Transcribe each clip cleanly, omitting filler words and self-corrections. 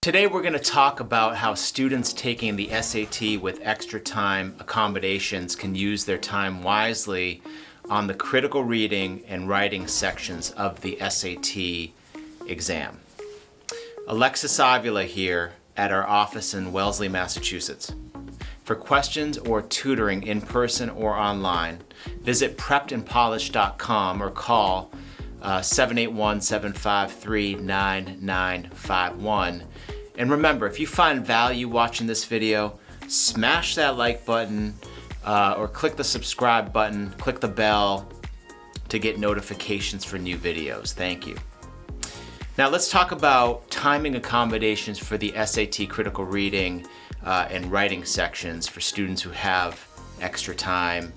Today we're going to talk about how students taking the SAT with extra time accommodations can use their time wisely on the critical reading and writing sections of the SAT exam. Alexis Avila here at our office in Wellesley, Massachusetts. For questions or tutoring in person or online, visit preppedandpolished.com or call 781-753-9951. And remember, if you find value watching this video, smash that like button or click the subscribe button, click the bell to get notifications for new videos. Thank you. Now let's talk about timing accommodations for the SAT critical reading and writing sections for students who have extra time,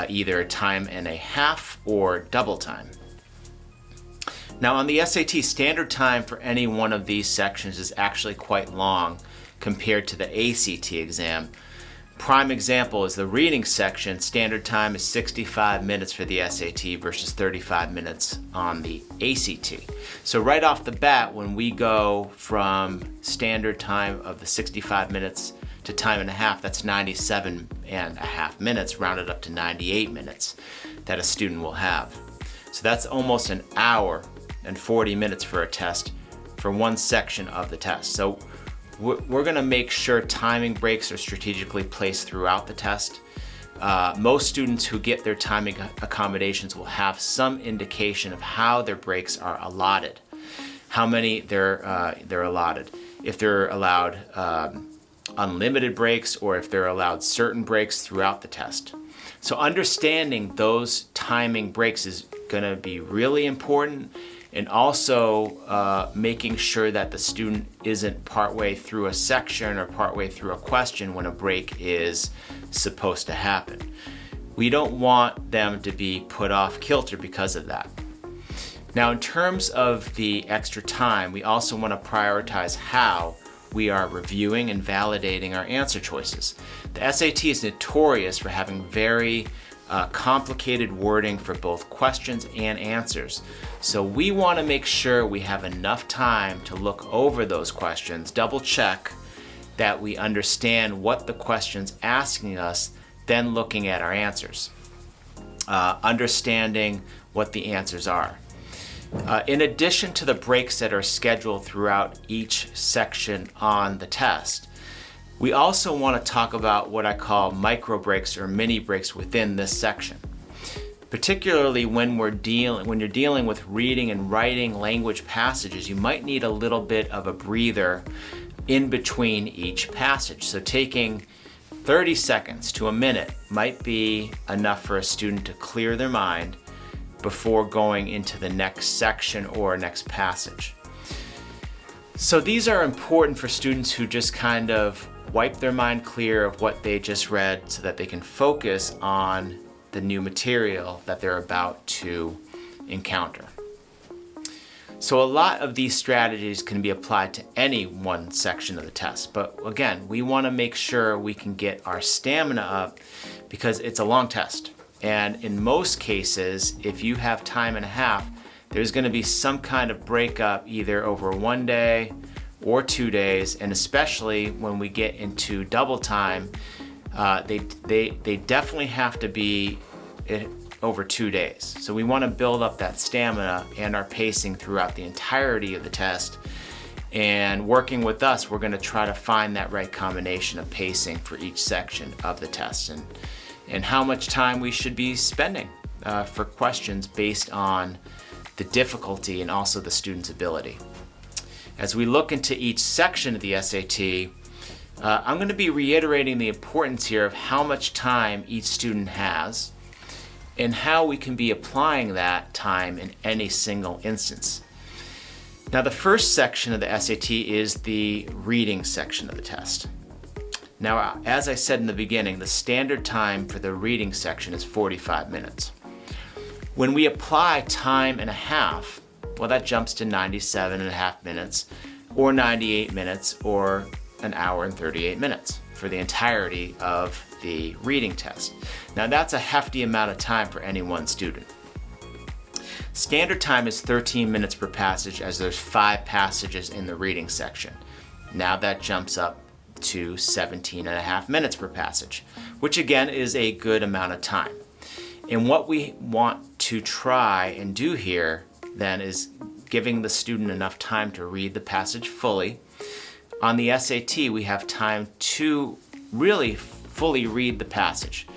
either time and a half or double time. Now on the SAT, standard time for any one of these sections is actually quite long compared to the ACT exam. Prime example is the reading section. Standard time is 65 minutes for the SAT versus 35 minutes on the ACT. So right off the bat, when we go from standard time of the 65 minutes to time and a half, that's 97 and a half minutes, rounded up to 98 minutes that a student will have. So that's almost an hour and 40 minutes for a test for one section of the test. So we're going to make sure timing breaks are strategically placed throughout the test. Most students who get their timing accommodations will have some indication of how their breaks are allotted, how many they're allotted, if they're allowed unlimited breaks or if they're allowed certain breaks throughout the test. So understanding those timing breaks is going to be really important, and also making sure that the student isn't partway through a section or partway through a question when a break is supposed to happen. We don't want them to be put off kilter because of that. Now, in terms of the extra time, we also want to prioritize how we are reviewing and validating our answer choices. The SAT is notorious for having very complicated wording for both questions and answers. So we want to make sure we have enough time to look over those questions, double check that we understand what the question's asking us, then looking at our answers, understanding what the answers are. In addition to the breaks that are scheduled throughout each section on the test, we also want to talk about what I call micro breaks or mini breaks within this section. Particularly when you're dealing with reading and writing language passages, you might need a little bit of a breather in between each passage. So taking 30 seconds to a minute might be enough for a student to clear their mind before going into the next section or next passage. So these are important for students who just kind of wipe their mind clear of what they just read so that they can focus on the new material that they're about to encounter. So a lot of these strategies can be applied to any one section of the test, but again, we want to make sure we can get our stamina up because it's a long test. And in most cases, if you have time and a half, there's going to be some kind of breakup either over one day or 2 days, and especially when we get into double time, they definitely have to be over 2 days. So we want to build up that stamina and our pacing throughout the entirety of the test. And working with us, we're going to try to find that right combination of pacing for each section of the test and how much time we should be spending for questions based on the difficulty and also the student's ability. As we look into each section of the SAT, I'm going to be reiterating the importance here of how much time each student has and how we can be applying that time in any single instance. Now, the first section of the SAT is the reading section of the test. Now, as I said in the beginning, the standard time for the reading section is 45 minutes. When we apply time and a half, well, that jumps to 97 and a half minutes or 98 minutes or an hour and 38 minutes for the entirety of the reading test. Now that's a hefty amount of time for any one student. Standard time is 13 minutes per passage as there's 5 passages in the reading section. Now that jumps up to 17 and a half minutes per passage, which again is a good amount of time. And what we want to try and do here then is giving the student enough time to read the passage fully. On the SAT, we have time to really fully read the passage.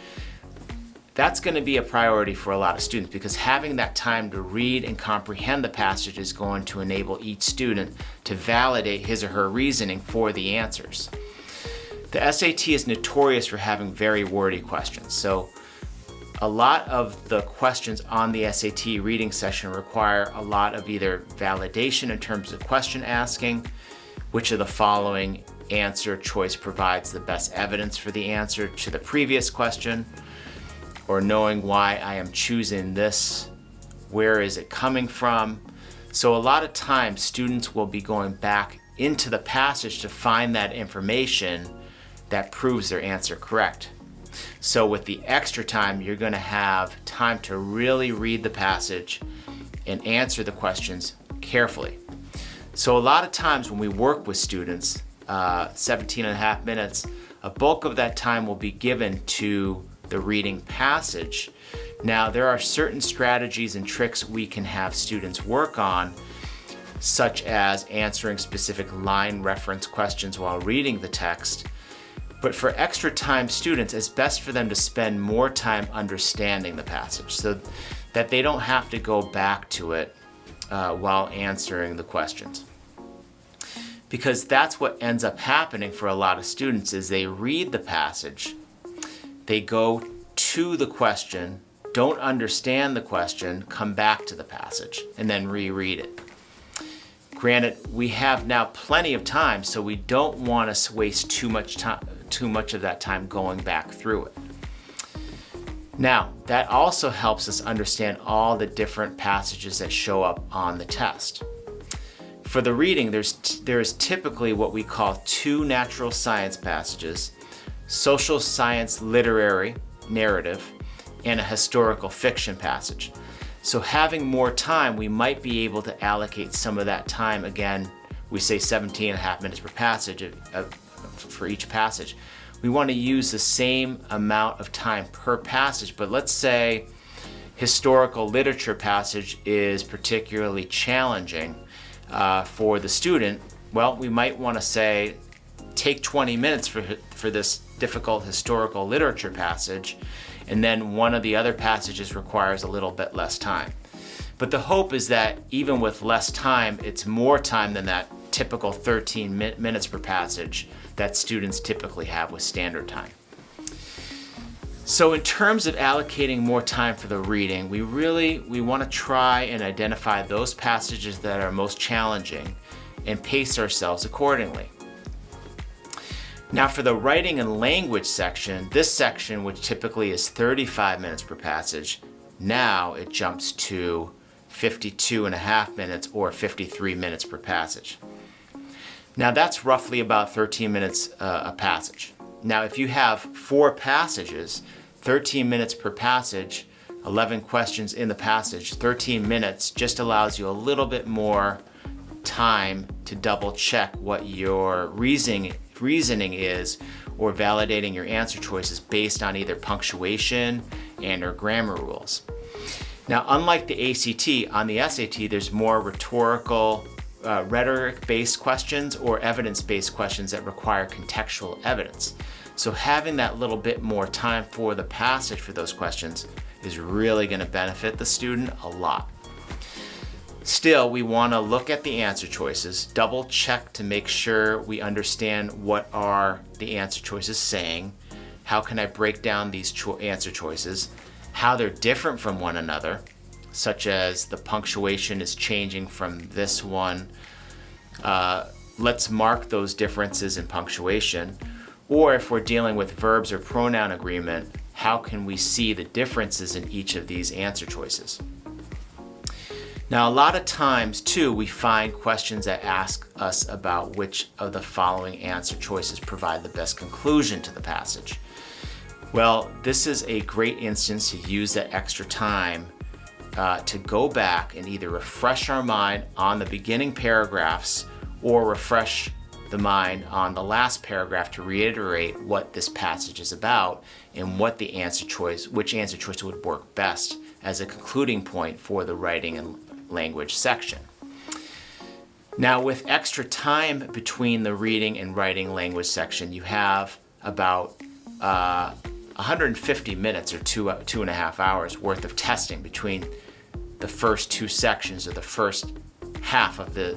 That's going to be a priority for a lot of students because having that time to read and comprehend the passage is going to enable each student to validate his or her reasoning for the answers. The SAT is notorious for having very wordy questions. So a lot of the questions on the SAT reading session require a lot of either validation in terms of question asking, which of the following answer choice provides the best evidence for the answer to the previous question, or knowing why I am choosing this, where is it coming from. So a lot of times students will be going back into the passage to find that information that proves their answer correct. So with the extra time, you're going to have time to really read the passage and answer the questions carefully. So a lot of times when we work with students, 17 and a half minutes, a bulk of that time will be given to the reading passage. Now, there are certain strategies and tricks we can have students work on, such as answering specific line reference questions while reading the text. But for extra time students, it's best for them to spend more time understanding the passage so that they don't have to go back to it while answering the questions. Because that's what ends up happening for a lot of students is they read the passage, they go to the question, don't understand the question, come back to the passage, and then reread it. Granted, we have now plenty of time, so we don't want to waste too much of that time going back through it. Now, that also helps us understand all the different passages that show up on the test. For the reading, there's typically what we call two natural science passages, social science literary narrative, and a historical fiction passage. So having more time, we might be able to allocate some of that time. Again, we say 17 and a half minutes per passage for each passage. We want to use the same amount of time per passage, but let's say historical literature passage is particularly challenging for the student. Well, we might want to say, take 20 minutes for this difficult historical literature passage, and then one of the other passages requires a little bit less time. But the hope is that even with less time, it's more time than that typical 13 minutes per passage that students typically have with standard time. So in terms of allocating more time for the reading, we want to try and identify those passages that are most challenging and pace ourselves accordingly. Now for the writing and language section, this section, which typically is 35 minutes per passage, now it jumps to 52 and a half minutes or 53 minutes per passage. Now that's roughly about 13 minutes a passage. Now if you have 4 passages, 13 minutes per passage, 11 questions in the passage, 13 minutes just allows you a little bit more time to double check what your reasoning is, or validating your answer choices based on either punctuation and or grammar rules. Now, unlike the ACT, on the SAT, there's more rhetorical, rhetoric-based questions or evidence-based questions that require contextual evidence. So having that little bit more time for the passage for those questions is really going to benefit the student a lot. Still, we want to look at the answer choices, double check to make sure we understand what are the answer choices saying, how can I break down these answer choices, how they're different from one another, such as the punctuation is changing from this one. Let's mark those differences in punctuation. Or if we're dealing with verbs or pronoun agreement, how can we see the differences in each of these answer choices? Now, a lot of times, too, we find questions that ask us about which of the following answer choices provide the best conclusion to the passage. Well, this is a great instance to use that extra time to go back and either refresh our mind on the beginning paragraphs or refresh the mind on the last paragraph to reiterate what this passage is about and what the which answer choice would work best as a concluding point for the writing and language section. Now, with extra time between the reading and writing language section, you have about 150 minutes or two and a half hours worth of testing between the first two sections or the first half of the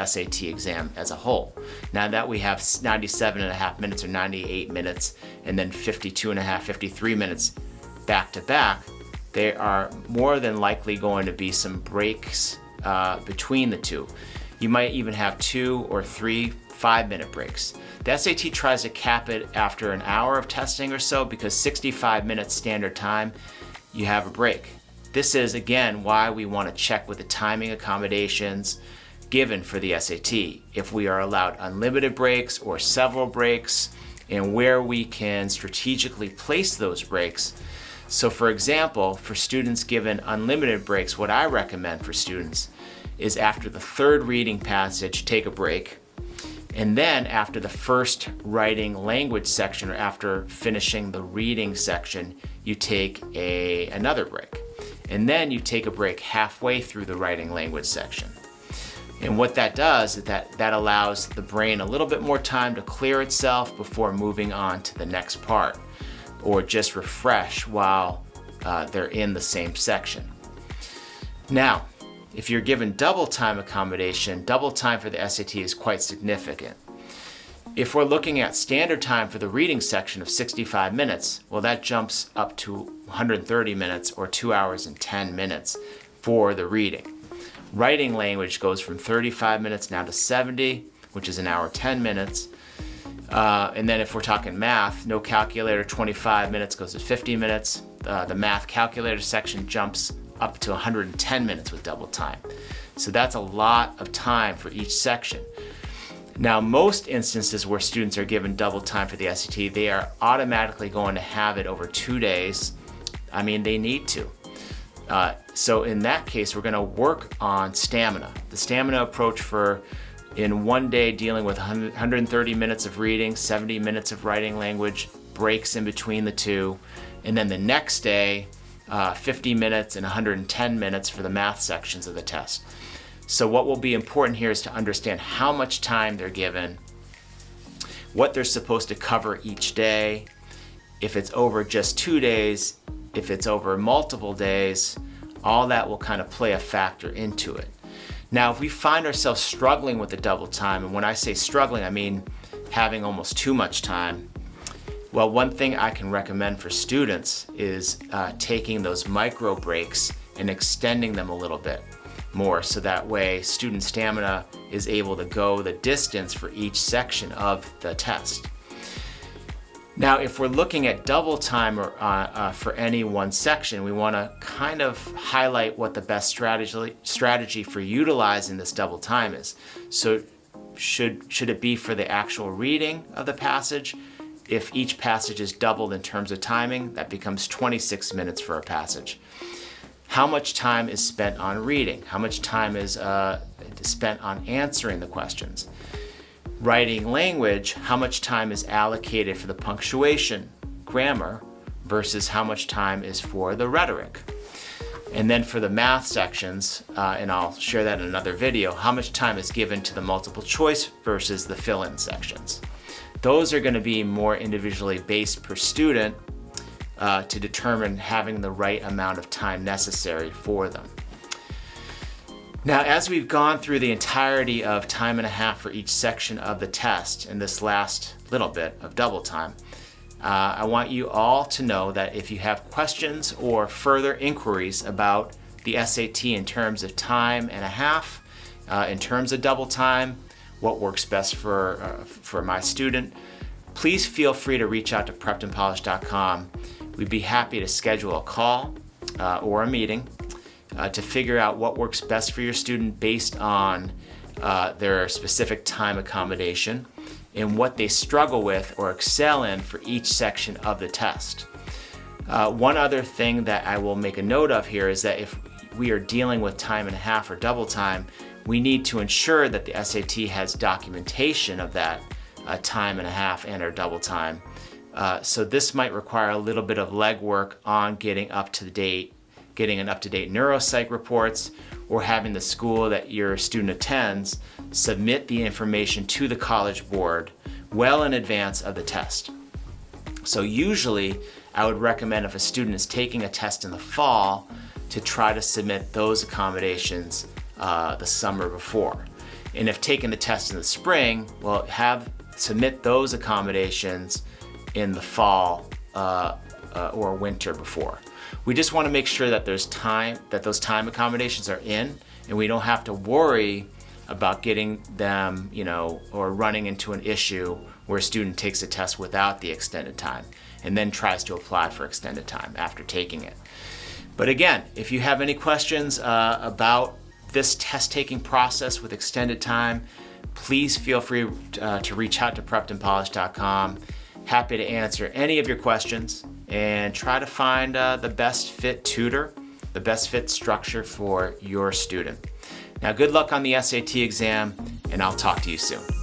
SAT exam as a whole. Now that we have 97 and a half minutes or 98 minutes and then 52 and a half, 53 minutes back to back, there are more than likely going to be some breaks between the two. You might even have 2 or 3 5-minute breaks. The SAT tries to cap it after an hour of testing or so because 65 minutes standard time, you have a break. This is, again, why we want to check with the timing accommodations given for the SAT, if we are allowed unlimited breaks or several breaks, and where we can strategically place those breaks. So for example, for students given unlimited breaks, what I recommend for students is after the third reading passage, take a break. And then after the first writing language section, or after finishing the reading section, you take another break. And then you take a break halfway through the writing language section. And what that does is that allows the brain a little bit more time to clear itself before moving on to the next part, or just refresh while they're in the same section. Now, if you're given double time accommodation, double time for the SAT is quite significant. If we're looking at standard time for the reading section of 65 minutes, well, that jumps up to 130 minutes or 2 hours and 10 minutes for the reading. Writing language goes from 35 minutes now to 70, which is an hour 10 minutes. And then if we're talking math, no calculator, 25 minutes goes to 50 minutes. The math calculator section jumps up to 110 minutes with double time. So that's a lot of time for each section. Now, most instances where students are given double time for the SAT, they are automatically going to have it over 2 days. I mean, they need to. So in that case, we're going to work on stamina. The stamina approach for in 1 day dealing with 130 minutes of reading, 70 minutes of writing language, breaks in between the two, and then the next day, 50 minutes and 110 minutes for the math sections of the test. So what will be important here is to understand how much time they're given, what they're supposed to cover each day, if it's over just 2 days, if it's over multiple days, all that will kind of play a factor into it. Now, if we find ourselves struggling with the double time, and when I say struggling, I mean having almost too much time, well, one thing I can recommend for students is taking those micro breaks and extending them a little bit more, so that way student stamina is able to go the distance for each section of the test. Now, if we're looking at double time for any one section, we want to kind of highlight what the best strategy for utilizing this double time is. So should it be for the actual reading of the passage? If each passage is doubled in terms of timing, that becomes 26 minutes for a passage. How much time is spent on reading? How much time is spent on answering the questions? Writing language, how much time is allocated for the punctuation, grammar, versus how much time is for the rhetoric? And then for the math sections, and I'll share that in another video, how much time is given to the multiple choice versus the fill-in sections? Those are going to be more individually based per student to determine having the right amount of time necessary for them. Now, as we've gone through the entirety of time and a half for each section of the test and this last little bit of double time, I want you all to know that if you have questions or further inquiries about the SAT in terms of time and a half, in terms of double time, what works best for my student, please feel free to reach out to preppedandpolished.com. We'd be happy to schedule a call or a meeting to figure out what works best for your student based on their specific time accommodation and what they struggle with or excel in for each section of the test. One other thing that I will make a note of here is that if we are dealing with time and a half or double time, we need to ensure that the SAT has documentation of that time and a half and or double time. So this might require a little bit of legwork on getting an up-to-date neuropsych reports, or having the school that your student attends submit the information to the College Board well in advance of the test. So usually I would recommend, if a student is taking a test in the fall, to try to submit those accommodations the summer before. And if taking the test in the spring, well, submit those accommodations in the fall or winter before. We just want to make sure that those time accommodations are in, and we don't have to worry about getting them, or running into an issue where a student takes a test without the extended time and then tries to apply for extended time after taking it. But again, if you have any questions about this test-taking process with extended time, please feel free to reach out to preppedandpolished.com. Happy to answer any of your questions and try to find the best fit tutor, the best fit structure for your student. Now, good luck on the SAT exam, and I'll talk to you soon.